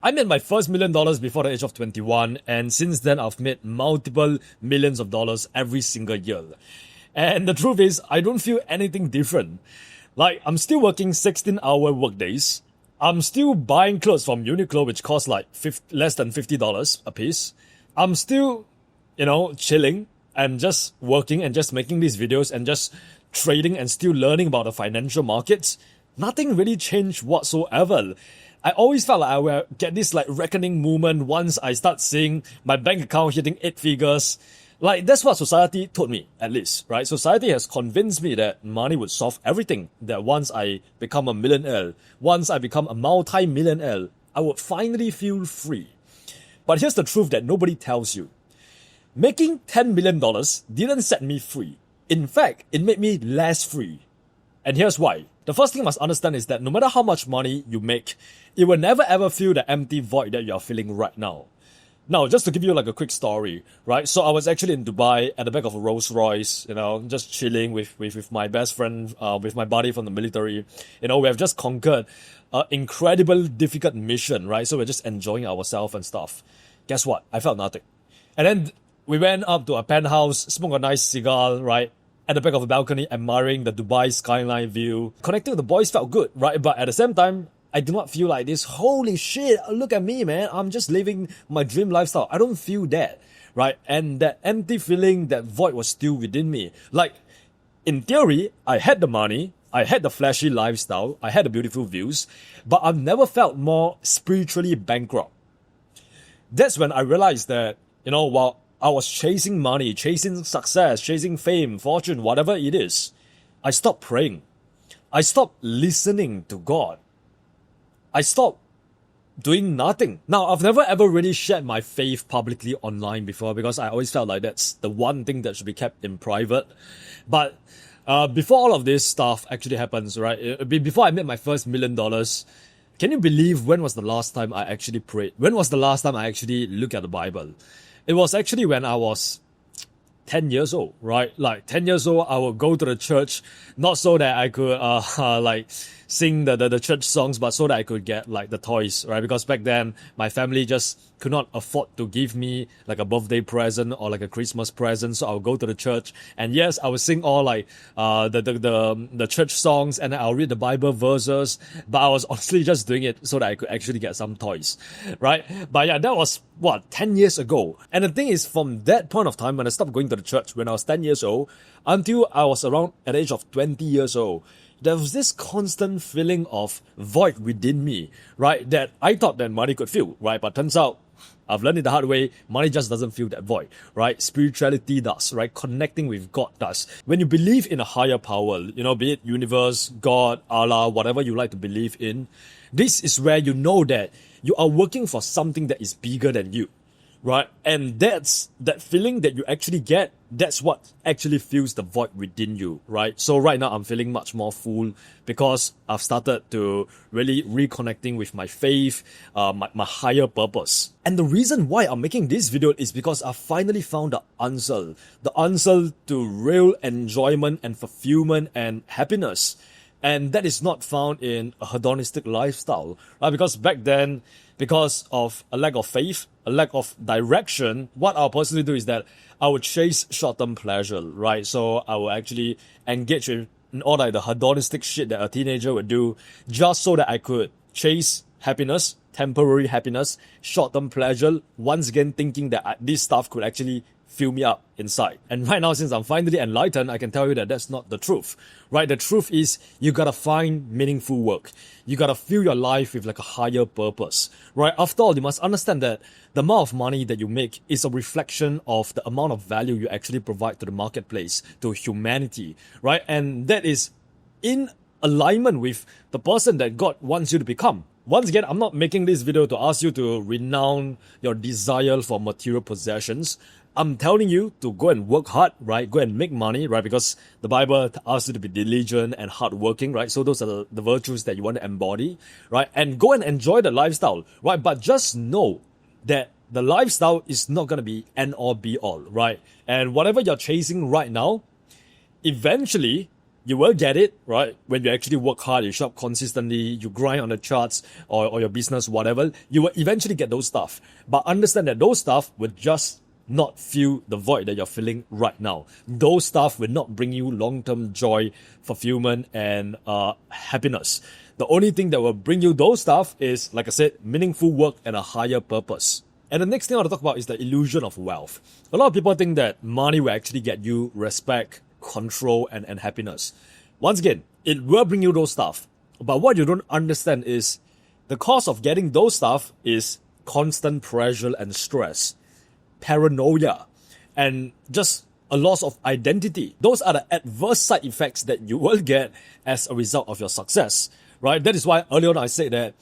I made my first $1 million before the age of 21, and since then I've made multiple millions of dollars every single year. And the truth is, I don't feel anything different. Like, I'm still working 16-hour workdays. I'm still buying clothes from Uniqlo, which cost like less than $50 a piece. I'm still, chilling and just working and just making these videos and just trading and still learning about the financial markets. Nothing really changed whatsoever. I always felt like I will get this like reckoning moment once I start seeing my bank account hitting 8 figures. Like, that's what society told me, at least, right? Society has convinced me that money would solve everything. That once I become a millionaire, once I become a multi-millionaire, I would finally feel free. But here's the truth that nobody tells you. Making $10 million didn't set me free. In fact, it made me less free. And here's why. The first thing you must understand is that no matter how much money you make, it will never ever fill the empty void that you are feeling right now. Now, just to give you like a quick story, right? So I was actually in Dubai at the back of a Rolls Royce, just chilling with my best friend, with my buddy from the military. We have just conquered an incredible, difficult mission, right? So we're just enjoying ourselves and stuff. Guess what? I felt nothing. And then we went up to a penthouse, smoked a nice cigar, right? At the back of a balcony, admiring the Dubai skyline view. Connecting with the boys felt good, right? But at the same time, I do not feel like this, holy shit, look at me, man. I'm just living my dream lifestyle. I don't feel that, right? And that empty feeling, that void was still within me. Like, in theory, I had the money, I had the flashy lifestyle, I had the beautiful views, but I've never felt more spiritually bankrupt. That's when I realized that, while I was chasing money, chasing success, chasing fame, fortune, whatever it is, I stopped praying. I stopped listening to God. I stopped doing nothing. Now, I've never ever really shared my faith publicly online before because I always felt like that's the one thing that should be kept in private. But before all of this stuff actually happens, right? Before I made my first $1 million, can you believe when was the last time I actually prayed? When was the last time I actually looked at the Bible? It was actually when I was 10 years old, right? Like 10 years old, I would go to the church, not so that I could sing the church songs, but so that I could get like the toys, right? Because back then my family just could not afford to give me like a birthday present or like a Christmas present. So I'll go to the church and yes, I would sing all like the church songs and I'll read the Bible verses, but I was honestly just doing it so that I could actually get some toys, right? But yeah, that was 10 years ago. And the thing is, from that point of time when I stopped going to the church when I was 10 years old until I was around at the age of 20 years old, there was this constant feeling of void within me, right? That I thought that money could fill, right? But turns out, I've learned it the hard way, money just doesn't fill that void, right? Spirituality does, right? Connecting with God does. When you believe in a higher power, be it universe, God, Allah, whatever you like to believe in, this is where you know that you are working for something that is bigger than you, right? And that's that feeling that you actually get. That's what actually fills the void within you, right? So right now I'm feeling much more full because I've started to really reconnecting with my faith, my higher purpose. And the reason why I'm making this video is because I finally found the answer to real enjoyment and fulfillment and happiness. And that is not found in a hedonistic lifestyle, right? Because back then, because of a lack of faith, a lack of direction, what I'll personally do is that I would chase short-term pleasure, right? So I will actually engage in all like the hedonistic shit that a teenager would do just so that I could chase happiness, temporary happiness, short-term pleasure, once again thinking that this stuff could actually fill me up inside. And right now, since I'm finally enlightened, I can tell you that that's not the truth, right? The truth is you gotta find meaningful work. You gotta fill your life with like a higher purpose, right? After all, you must understand that the amount of money that you make is a reflection of the amount of value you actually provide to the marketplace, to humanity, right? And that is in alignment with the person that God wants you to become. Once again, I'm not making this video to ask you to renounce your desire for material possessions. I'm telling you to go and work hard, right? Go and make money, right? Because the Bible asks you to be diligent and hardworking, right? So those are the virtues that you want to embody, right? And go and enjoy the lifestyle, right? But just know that the lifestyle is not going to be end all be all, right? And whatever you're chasing right now, eventually You will get it, right? When you actually work hard, you shop consistently, you grind on the charts or your business, whatever, you will eventually get those stuff. But understand that those stuff will just not fill the void that you're feeling right now. Those stuff will not bring you long-term joy, fulfillment, and happiness. The only thing that will bring you those stuff is, like I said, meaningful work and a higher purpose. And the next thing I want to talk about is the illusion of wealth. A lot of people think that money will actually get you respect, control, and happiness. Once again, it will bring you those stuff. But what you don't understand is the cost of getting those stuff is constant pressure and stress, paranoia, and just a loss of identity. Those are the adverse side effects that you will get as a result of your success, right? That is why earlier on I said that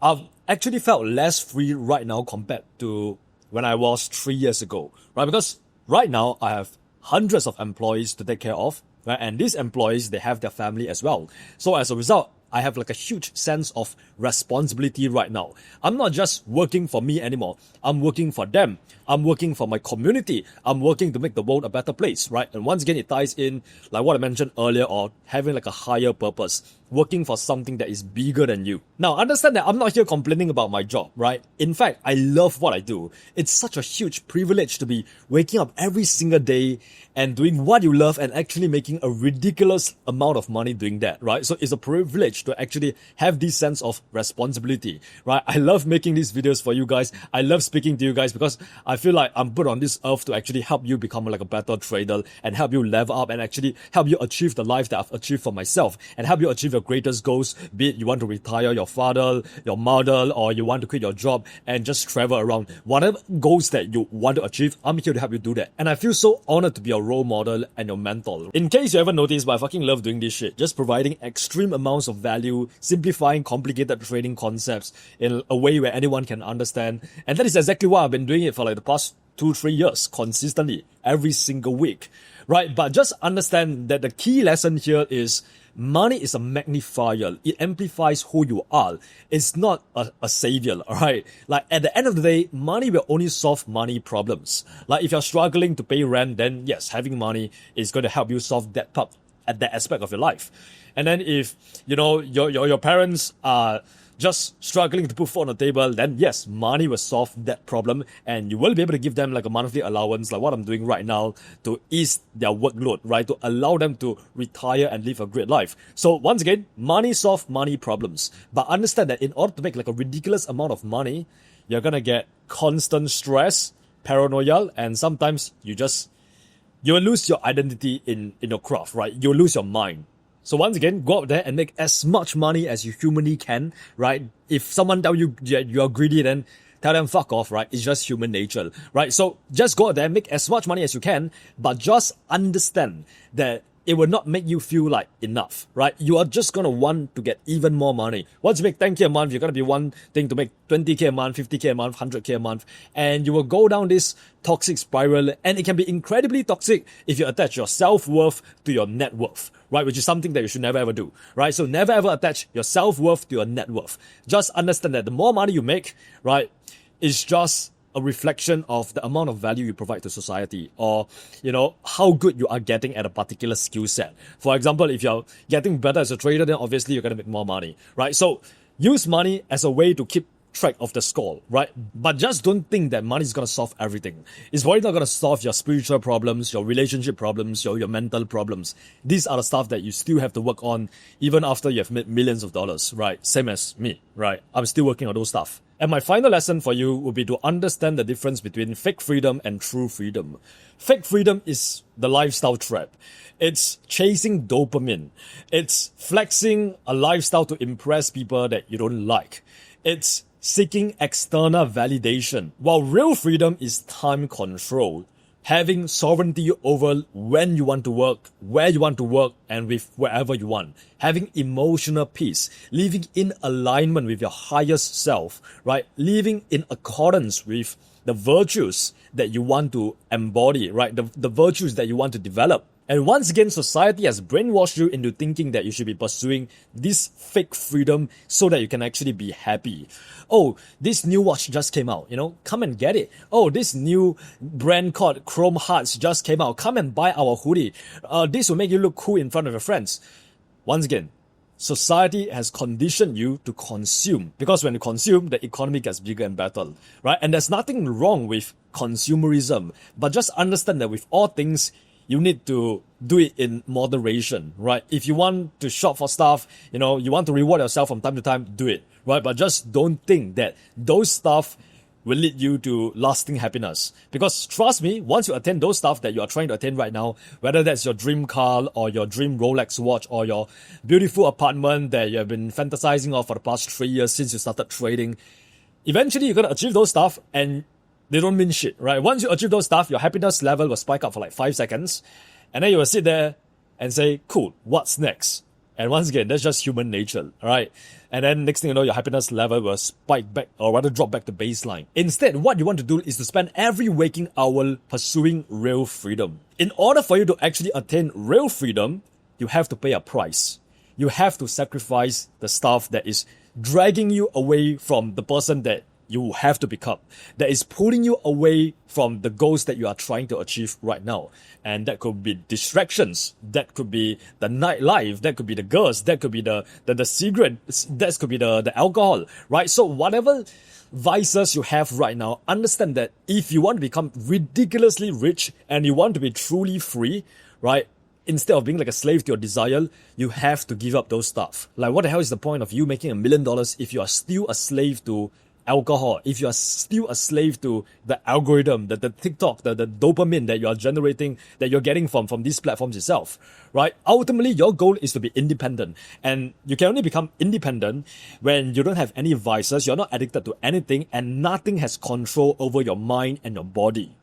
I've actually felt less free right now compared to when I was 3 years ago, right? Because right now I have hundreds of employees to take care of, right? And these employees, they have their family as well. So as a result, I have like a huge sense of responsibility right now. I'm not just working for me anymore. I'm working for them. I'm working for my community. I'm working to make the world a better place, right? And once again, it ties in like what I mentioned earlier, or having like a higher purpose, working for something that is bigger than you. Now, understand that I'm not here complaining about my job, right? In fact, I love what I do. It's such a huge privilege to be waking up every single day and doing what you love and actually making a ridiculous amount of money doing that, right? So it's a privilege to actually have this sense of responsibility, right? I love making these videos for you guys. I love speaking to you guys because I feel like I'm put on this earth to actually help you become like a better trader and help you level up and actually help you achieve the life that I've achieved for myself and help you achieve your greatest goals, be it you want to retire your father, your mother, or you want to quit your job and just travel around. Whatever goals that you want to achieve, I'm here to help you do that. And I feel so honored to be your role model and your mentor. In case you haven't noticed, but I fucking love doing this shit. Just providing extreme amounts of value, simplifying complicated trading concepts in a way where anyone can understand. And that is exactly why I've been doing it for like the past 2-3 years, consistently, every single week, right? But just understand that the key lesson here is money is a magnifier. It amplifies who you are. It's not a savior, alright? Like at the end of the day, money will only solve money problems. Like if you're struggling to pay rent, then yes, having money is going to help you solve that part at that aspect of your life. And then if, you know, your parents are just struggling to put food on the table, then yes, money will solve that problem and you will be able to give them like a monthly allowance, like what I'm doing right now, to ease their workload, right? To allow them to retire and live a great life. So once again, money solves money problems. But understand that in order to make like a ridiculous amount of money, you're gonna get constant stress, paranoia, and sometimes you will lose your identity in your craft, right? You'll lose your mind. So once again, go out there and make as much money as you humanly can, right? If someone tell you you're greedy, then tell them fuck off, right? It's just human nature, right? So just go out there, make as much money as you can, but just understand that it will not make you feel like enough, right? You are just going to want to get even more money. Once you make 10K a month, you're going to be wanting to make 20K a month, 50K a month, 100K a month, and you will go down this toxic spiral, and it can be incredibly toxic if you attach your self-worth to your net worth, right? Which is something that you should never ever do, right? So never ever attach your self-worth to your net worth. Just understand that the more money you make, right, is just a reflection of the amount of value you provide to society, or, you know, how good you are getting at a particular skill set. For example, if you're getting better as a trader, then obviously you're going to make more money, right? So use money as a way to keep track of the score, right? But just don't think that money is going to solve everything. It's probably not going to solve your spiritual problems, your relationship problems, your mental problems. These are the stuff that you still have to work on even after you have made millions of dollars, right? Same as me, right? I'm still working on those stuff. And my final lesson for you would be to understand the difference between fake freedom and true freedom. Fake freedom is the lifestyle trap. It's chasing dopamine. It's flexing a lifestyle to impress people that you don't like. It's seeking external validation, while real freedom is time control. Having sovereignty over when you want to work, where you want to work, and with wherever you want. Having emotional peace, living in alignment with your highest self, right? Living in accordance with the virtues that you want to embody, right? The virtues that you want to develop. And once again, society has brainwashed you into thinking that you should be pursuing this fake freedom so that you can actually be happy. Oh, this new watch just came out, come and get it. Oh, this new brand called Chrome Hearts just came out. Come and buy our hoodie. This will make you look cool in front of your friends. Once again, society has conditioned you to consume, because when you consume, the economy gets bigger and better, right? And there's nothing wrong with consumerism, but just understand that with all things, you need to do it in moderation, right? If you want to shop for stuff, you want to reward yourself from time to time, do it, right? But just don't think that those stuff will lead you to lasting happiness. Because trust me, once you attain those stuff that you are trying to attain right now, whether that's your dream car or your dream Rolex watch or your beautiful apartment that you have been fantasizing of for the past 3 years since you started trading, eventually you're going to achieve those stuff and they don't mean shit, right? Once you achieve those stuff, your happiness level will spike up for like 5 seconds. And then you will sit there and say, cool, what's next? And once again, that's just human nature, alright? And then next thing you know, your happiness level will spike back, or rather drop back to baseline. Instead, what you want to do is to spend every waking hour pursuing real freedom. In order for you to actually attain real freedom, you have to pay a price. You have to sacrifice the stuff that is dragging you away from the person that you have to become, that is pulling you away from the goals that you are trying to achieve right now. And that could be distractions, that could be the nightlife, that could be the girls, that could be the cigarette, that could be the alcohol, right? So whatever vices you have right now, understand that if you want to become ridiculously rich and you want to be truly free, right? Instead of being like a slave to your desire, you have to give up those stuff. Like, what the hell is the point of you making $1 million if you are still a slave to alcohol, if you are still a slave to the algorithm, the TikTok, the dopamine that you are generating, that you're getting from these platforms itself, right? Ultimately, your goal is to be independent. And you can only become independent when you don't have any vices, you're not addicted to anything, and nothing has control over your mind and your body.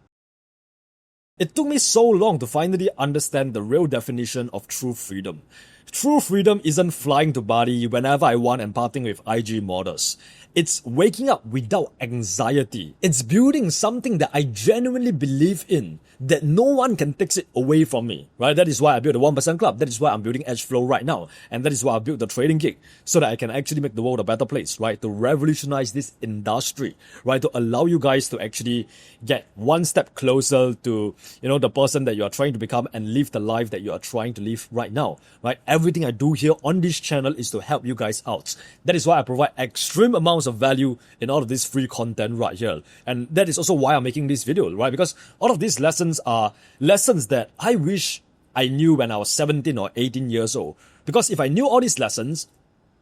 It took me so long to finally understand the real definition of true freedom. True freedom isn't flying to Bali whenever I want and partying with IG models. It's waking up without anxiety. It's building something that I genuinely believe in, that no one can take it away from me, right? That is why I built the 1% Club. That is why I'm building Edge Flow right now. And that is why I built the Trading Geek, so that I can actually make the world a better place, right? To revolutionize this industry, right? To allow you guys to actually get one step closer to, the person that you are trying to become and live the life that you are trying to live right now, right? Everything I do here on this channel is to help you guys out. That is why I provide extreme amounts of value in all of this free content right here. And that is also why I'm making this video, right? Because all of these lessons are lessons that I wish I knew when I was 17 or 18 years old. Because if I knew all these lessons,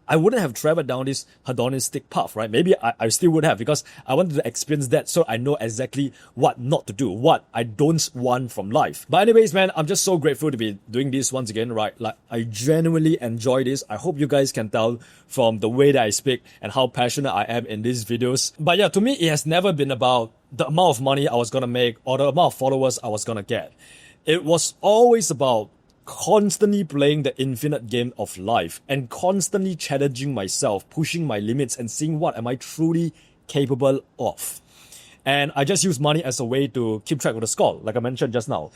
I wouldn't have traveled down this hedonistic path, right? Maybe I still would have, because I wanted to experience that so I know exactly what not to do, what I don't want from life. But anyways, man, I'm just so grateful to be doing this once again, right? Like, I genuinely enjoy this. I hope you guys can tell from the way that I speak and how passionate I am in these videos. But yeah, to me, it has never been about the amount of money I was gonna make or the amount of followers I was gonna get. It was always about constantly playing the infinite game of life and constantly challenging myself, pushing my limits and seeing what am I truly capable of. And I just use money as a way to keep track of the score, like I mentioned just now.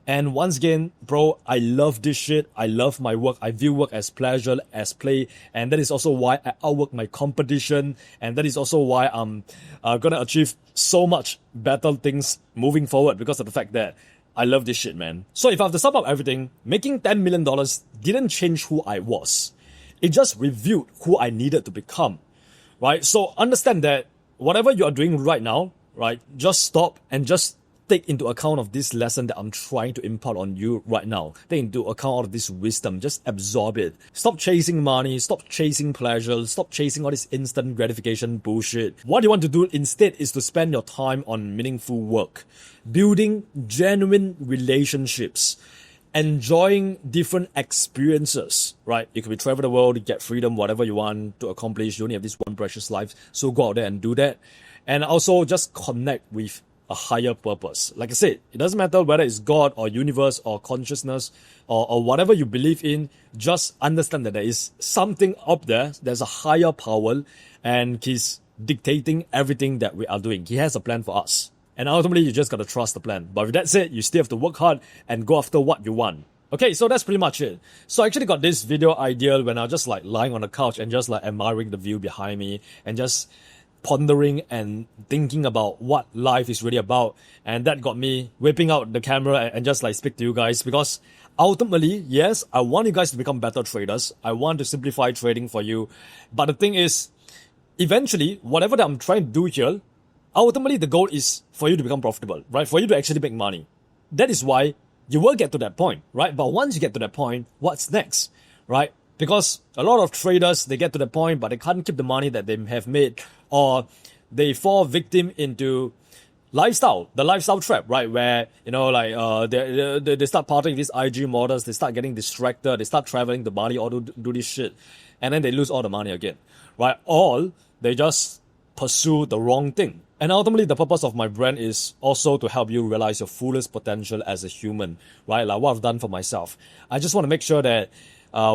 And once again, bro, I love this shit. I love my work. I view work as pleasure, as play. And that is also why I outwork my competition. And that is also why I'm gonna achieve so much better things moving forward, because of the fact that I love this shit, man. So if I have to sum up everything, making $10 million didn't change who I was. It just revealed who I needed to become, right? So understand that whatever you are doing right now, right, just stop and just take into account of this lesson that I'm trying to impart on you right now. Take into account all of this wisdom. Just absorb it. Stop chasing money. Stop chasing pleasure. Stop chasing all this instant gratification bullshit. What you want to do instead is to spend your time on meaningful work, building genuine relationships, enjoying different experiences, right? You could be travel the world, get freedom, whatever you want to accomplish. You only have this one precious life, so go out there and do that. And also just connect with a higher purpose. Like I said, it doesn't matter whether it's God or universe or consciousness or whatever you believe in, just understand that there is something up there, there's a higher power, and He's dictating everything that we are doing. He has a plan for us. And ultimately, you just gotta trust the plan. But with that said, you still have to work hard and go after what you want. Okay, so that's pretty much it. So I actually got this video idea when I was just like lying on the couch and just like admiring the view behind me and just pondering and thinking about what life is really about. And that got me whipping out the camera and just like speak to you guys, because ultimately, yes, I want you guys to become better traders. I want to simplify trading for you. But the thing is, eventually, whatever that I'm trying to do here, ultimately the goal is for you to become profitable, right? For you to actually make money. That is why you will get to that point, right? But once you get to that point, what's next, right? Because a lot of traders, they get to the point, but they can't keep the money that they have made, or they fall victim into the lifestyle trap, right? Where, you know, like, they start partying these IG models, they start getting distracted, they start traveling to Bali or do this shit, and then they lose all the money again, right? Or they just pursue the wrong thing. And ultimately, the purpose of my brand is also to help you realize your fullest potential as a human, right? Like what I've done for myself. I just want to make sure that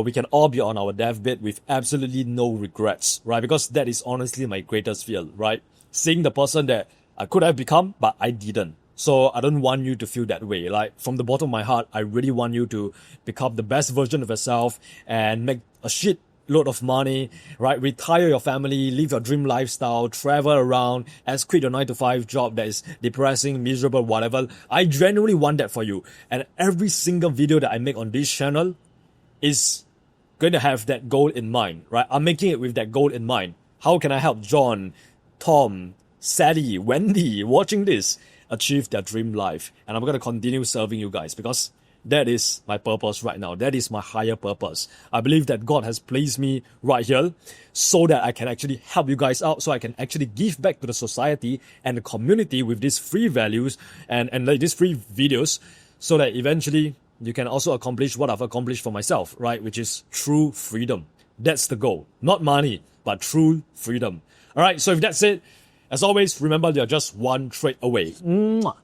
we can all be on our deathbed with absolutely no regrets, right? Because that is honestly my greatest fear, right? Seeing the person that I could have become, but I didn't. So I don't want you to feel that way. Like from the bottom of my heart, I really want you to become the best version of yourself and make a shit load of money, right? Retire your family, live your dream lifestyle, travel around, and quit your 9-to-5 job that is depressing, miserable, whatever. I genuinely want that for you. And every single video that I make on this channel is going to have that goal in mind, right? I'm making it with that goal in mind. How can I help John, Tom, Sally, Wendy watching this achieve their dream life? And I'm going to continue serving you guys because that is my purpose right now. That is my higher purpose. I believe that God has placed me right here so that I can actually help you guys out, so I can actually give back to the society and the community with these free values and like these free videos, so that eventually you can also accomplish what I've accomplished for myself, right? Which is true freedom. That's the goal. Not money, but true freedom. All right, so if that's it, as always, remember you're just one trade away. Mwah.